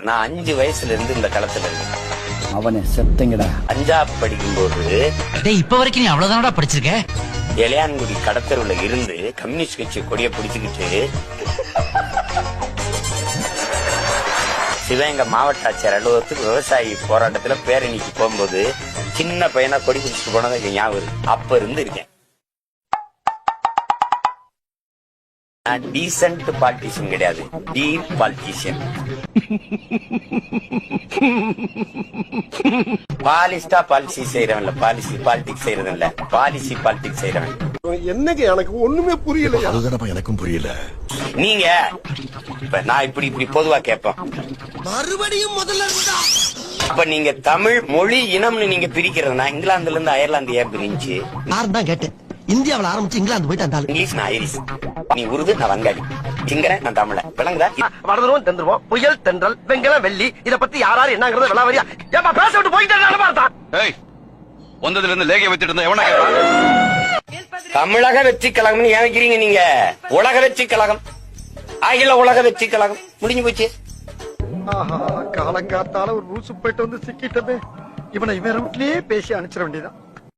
நான் 5 வயசுல இருந்து இந்த களத்துல இருக்கேன். அவனை செத்தங்கடா. 5ஆவது படிக்கும்போது இப்ப வரைக்கும் நீ அவ்வளவுதானடா படிச்சிருக்க. இளையான்குடி கடத்தருவுல இருந்து கம்யூனிஸ்ட் கட்சி கொடியை பிடிச்சுக்கிட்டு சிவகங்கை மாவட்ட ஆட்சியர் அலுவலகத்துக்கு விவசாயி போராட்டத்துல பேரணிக்கு போகும்போது சின்ன பையனா கொடி பிடிச்சிட்டு போனதை ஞாபகம் இருக்கு. அப்ப இருந்து இருக்கேன். டீசன்ட் பாலிட்டிஷியன் கிடையாது, டீப் பாலிட்டிஷியன். பாலிஸ்டா பாலிசி செய்யறவன் இல்ல, பாலிசி பாலிடிக்ஸ் செய்யறவன் இல்ல, பாலிசி பாலிடிக்ஸ் செய்யறவன். என்னங்க எனக்கு ஒண்ணுமே புரியல. அதுதானப்பா எனக்கும் புரியல. நீங்க நான் இப்படி பொதுவா கேட்பேன், மறுபடியும் முதல்ல இருந்தா அப்ப நீங்க தமிழ் மொழி இனம்னு நீங்க பிரிக்கிறதுனா இங்கிலாந்துல இருந்து அயர்லாந்து ஏன் பிரிஞ்சு? நான் தான் கேட்டேன். இந்தியாவில் ஆரம்பிச்சு இங்கிலாந்து போயிட்டு அந்த இங்கிலீஷ் நான் ஐரிஷ், நீ உருது நான் வங்காளி, சிங்கரன் நான் தமிழ. விளங்குதா? வடதுருவம் தென்றுவோம், புயல் தென்றல் வெங்கலம் வெள்ளி, இத பத்தி யாராரு என்னங்கறத விளாவரியா ஏப்பா பேச விட்டு போயிட்டு பார்த்தான். ஏய் வந்ததுல இருந்து லேகிய வச்சிட்டு இருந்தா எவனா கேட்பான்? தமிழக வெற்றி கழகம்னு ஏன் வைக்கிறீங்க நீங்க? உலக வெற்றி கழகம், அகில உலக வெற்றி கழகம் முடிஞ்சு போச்சு. காலங்காத்தால ஒரு ரூசு போயிட்டு வந்து சிக்கிட்டமே, இவனை இவன் ரூட்லயே பேசி அனுப்பிச்சிட வேண்டியதான்.